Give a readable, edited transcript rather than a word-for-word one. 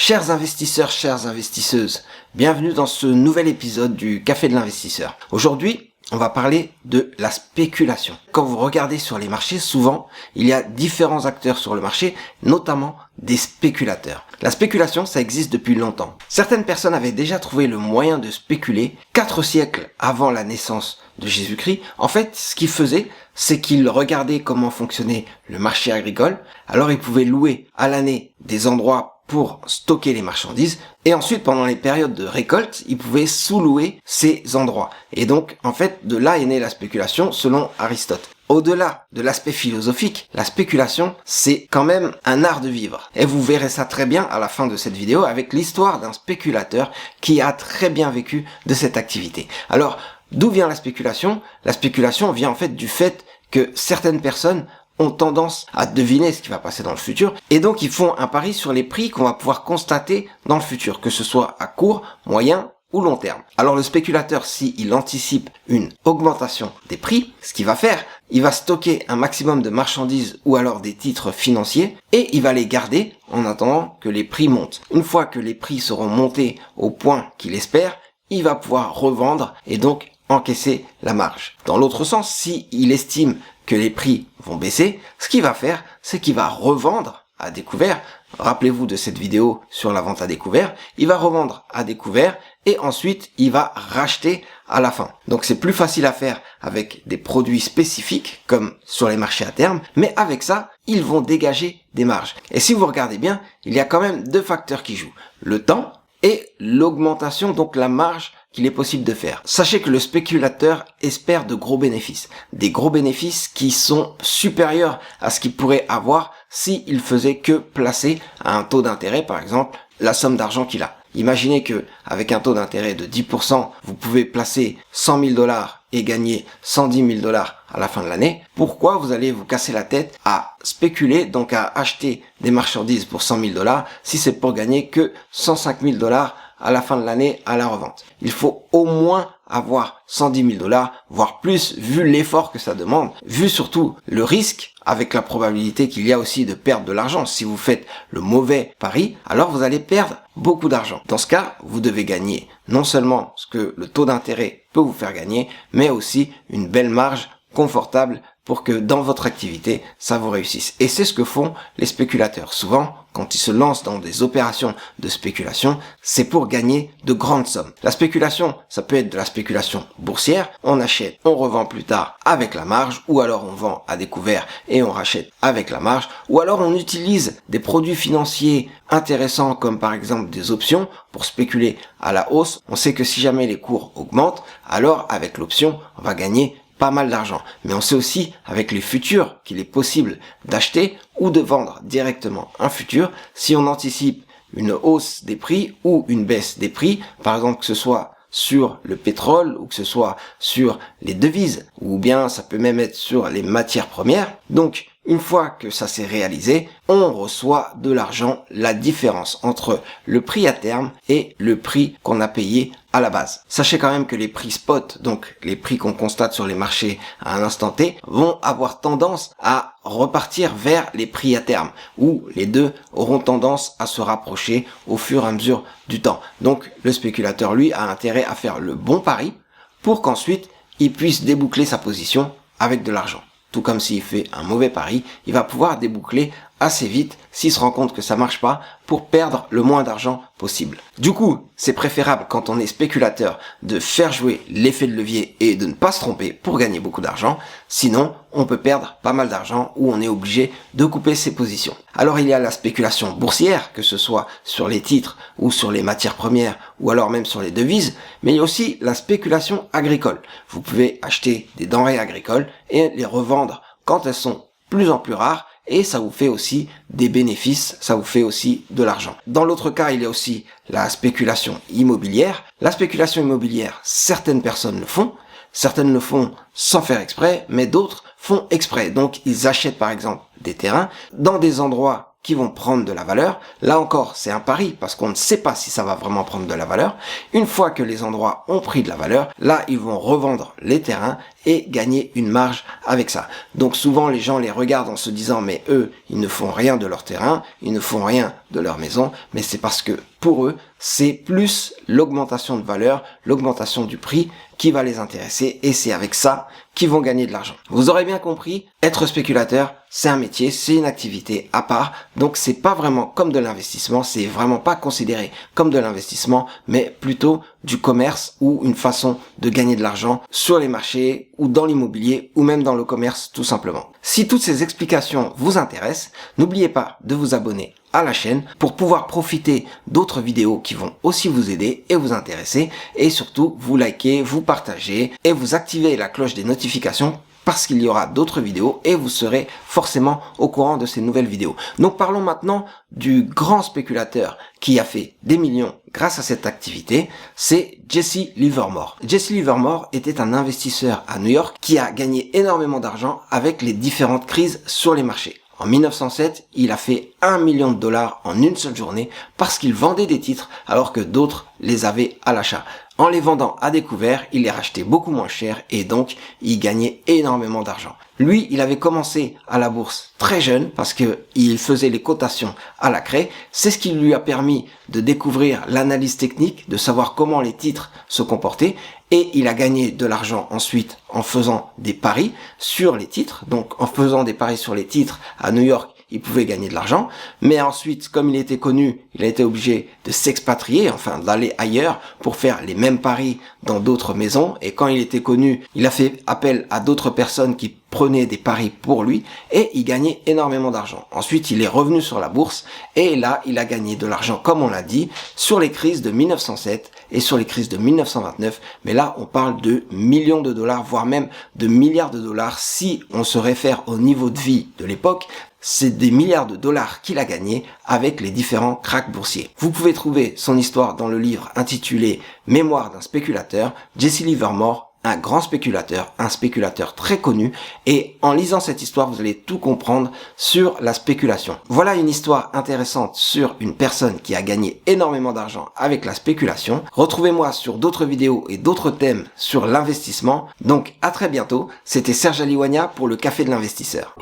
Chers investisseurs, chères investisseuses, bienvenue dans ce nouvel épisode du Café de l'investisseur. Aujourd'hui, on va parler de la spéculation. Quand vous regardez sur les marchés, souvent, il y a différents acteurs sur le marché, notamment des spéculateurs. La spéculation, ça existe depuis longtemps. Certaines personnes avaient déjà trouvé le moyen de spéculer 4 siècles avant la naissance de Jésus-Christ. En fait, ce qu'ils faisaient, c'est qu'ils regardaient comment fonctionnait le marché agricole. Alors, ils pouvaient louer à l'année des endroits pour stocker les marchandises, et ensuite pendant les périodes de récolte, ils pouvaient sous-louer ces endroits. Et donc, en fait, de là est née la spéculation selon Aristote. Au-delà de l'aspect philosophique, la spéculation, c'est quand même un art de vivre. Et vous verrez ça très bien à la fin de cette vidéo avec l'histoire d'un spéculateur qui a très bien vécu de cette activité. Alors, d'où vient la spéculation? La spéculation vient en fait du fait que certaines personnes ont tendance à deviner ce qui va passer dans le futur, et donc ils font un pari sur les prix qu'on va pouvoir constater dans le futur, que ce soit à court, moyen ou long terme. Alors le spéculateur, s'il anticipe une augmentation des prix, ce qu'il va faire, il va stocker un maximum de marchandises ou alors des titres financiers, et il va les garder en attendant que les prix montent. Une fois que les prix seront montés au point qu'il espère, il va pouvoir revendre et donc encaisser la marge. Dans l'autre sens, s'il estime que les prix vont baisser, ce qu'il va faire, c'est qu'il va revendre à découvert. Rappelez-vous de cette vidéo sur la vente à découvert. Il va revendre à découvert et ensuite il va racheter à la fin. Donc c'est plus facile à faire avec des produits spécifiques comme sur les marchés à terme, mais avec ça, ils vont dégager des marges. Et si vous regardez bien, il y a quand même deux facteurs qui jouent. Le temps et l'augmentation, donc la marge qu'il est possible de faire. Sachez que le spéculateur espère de gros bénéfices. Des gros bénéfices qui sont supérieurs à ce qu'il pourrait avoir s'il faisait que placer à un taux d'intérêt, par exemple, la somme d'argent qu'il a. Imaginez que avec un taux d'intérêt de 10%, vous pouvez placer 100 000 $ et gagner 110 000 $ à la fin de l'année. Pourquoi vous allez vous casser la tête à spéculer, donc à acheter des marchandises pour 100 000 $ si c'est pour gagner que 105 000 $ à la fin de l'année à la revente? Il faut au moins avoir 110 000 $, voire plus, vu l'effort que ça demande, vu surtout le risque, avec la probabilité qu'il y a aussi de perdre de l'argent. Si vous faites le mauvais pari, alors vous allez perdre beaucoup d'argent. Dans ce cas, vous devez gagner non seulement ce que le taux d'intérêt peut vous faire gagner, mais aussi une belle marge confortable pour que dans votre activité, ça vous réussisse. Et c'est ce que font les spéculateurs. Souvent, quand ils se lancent dans des opérations de spéculation, c'est pour gagner de grandes sommes. La spéculation, ça peut être de la spéculation boursière. On achète, on revend plus tard avec la marge, ou alors on vend à découvert et on rachète avec la marge, ou alors on utilise des produits financiers intéressants comme par exemple des options pour spéculer à la hausse. On sait que si jamais les cours augmentent, alors avec l'option, on va gagner pas mal d'argent. Mais on sait aussi avec les futurs qu'il est possible d'acheter ou de vendre directement un futur si on anticipe une hausse des prix ou une baisse des prix, par exemple que ce soit sur le pétrole ou que ce soit sur les devises, ou bien ça peut même être sur les matières premières. Donc une fois que ça s'est réalisé, on reçoit de l'argent, la différence entre le prix à terme et le prix qu'on a payé à la base. Sachez quand même que les prix spot, donc les prix qu'on constate sur les marchés à un instant T, vont avoir tendance à repartir vers les prix à terme, où les deux auront tendance à se rapprocher au fur et à mesure du temps. Donc le spéculateur, lui, a intérêt à faire le bon pari pour qu'ensuite il puisse déboucler sa position avec de l'argent. Tout comme s'il fait un mauvais pari, il va pouvoir déboucler assez vite s'il se rend compte que ça marche pas pour perdre le moins d'argent possible. Du coup, c'est préférable quand on est spéculateur de faire jouer l'effet de levier et de ne pas se tromper pour gagner beaucoup d'argent. Sinon, on peut perdre pas mal d'argent ou on est obligé de couper ses positions. Alors il y a la spéculation boursière, que ce soit sur les titres ou sur les matières premières ou alors même sur les devises, mais il y a aussi la spéculation agricole. Vous pouvez acheter des denrées agricoles et les revendre quand elles sont plus en plus rares, et ça vous fait aussi des bénéfices, ça vous fait aussi de l'argent. Dans l'autre cas, il y a aussi la spéculation immobilière. La spéculation immobilière, certaines personnes le font, certaines le font sans faire exprès, mais d'autres font exprès. Donc ils achètent par exemple des terrains dans des endroits qui vont prendre de la valeur. Là encore, c'est un pari parce qu'on ne sait pas si ça va vraiment prendre de la valeur. Une fois que les endroits ont pris de la valeur, là, ils vont revendre les terrains et gagner une marge avec ça. Donc souvent, les gens les regardent en se disant, mais eux, ils ne font rien de leur terrain, ils ne font rien de leur maison, mais c'est parce que pour eux, c'est plus l'augmentation de valeur, l'augmentation du prix qui va les intéresser et c'est avec ça qu'ils vont gagner de l'argent. Vous aurez bien compris, être spéculateur, c'est un métier, c'est une activité à part, donc c'est pas vraiment comme de l'investissement, c'est vraiment pas considéré comme de l'investissement, mais plutôt du commerce ou une façon de gagner de l'argent sur les marchés ou dans l'immobilier ou même dans le commerce tout simplement. Si toutes ces explications vous intéressent, n'oubliez pas de vous abonner à la chaîne pour pouvoir profiter d'autres vidéos qui vont aussi vous aider et vous intéresser et surtout vous liker, vous partager et vous activer la cloche des notifications parce qu'il y aura d'autres vidéos et vous serez forcément au courant de ces nouvelles vidéos. Donc parlons maintenant du grand spéculateur qui a fait des millions grâce à cette activité, c'est Jesse Livermore. Jesse Livermore était un investisseur à New York qui a gagné énormément d'argent avec les différentes crises sur les marchés. En 1907, il a fait $1 million en une seule journée parce qu'il vendait des titres alors que d'autres les avaient à l'achat. En les vendant à découvert, il les rachetait beaucoup moins cher et donc il gagnait énormément d'argent. Lui, il avait commencé à la bourse très jeune parce que il faisait les cotations à la craie. C'est ce qui lui a permis de découvrir l'analyse technique, de savoir comment les titres se comportaient et il a gagné de l'argent ensuite en faisant des paris sur les titres. Donc en faisant des paris sur les titres à New York, il pouvait gagner de l'argent, mais ensuite, comme il était connu, il a été obligé de s'expatrier, enfin d'aller ailleurs pour faire les mêmes paris dans d'autres maisons, et quand il était connu, il a fait appel à d'autres personnes qui prenaient des paris pour lui, et il gagnait énormément d'argent. Ensuite, il est revenu sur la bourse, et là, il a gagné de l'argent, comme on l'a dit, sur les crises de 1907 et sur les crises de 1929, mais là, on parle de millions de dollars, voire même de milliards de dollars, si on se réfère au niveau de vie de l'époque. C'est des milliards de dollars qu'il a gagné avec les différents cracks boursiers. Vous pouvez trouver son histoire dans le livre intitulé Mémoire d'un spéculateur, Jesse Livermore, un grand spéculateur, un spéculateur très connu, et en lisant cette histoire, vous allez tout comprendre sur la spéculation. Voilà une histoire intéressante sur une personne qui a gagné énormément d'argent avec la spéculation. Retrouvez-moi sur d'autres vidéos et d'autres thèmes sur l'investissement. Donc à très bientôt, c'était Serge Aliwania pour le Café de l'investisseur.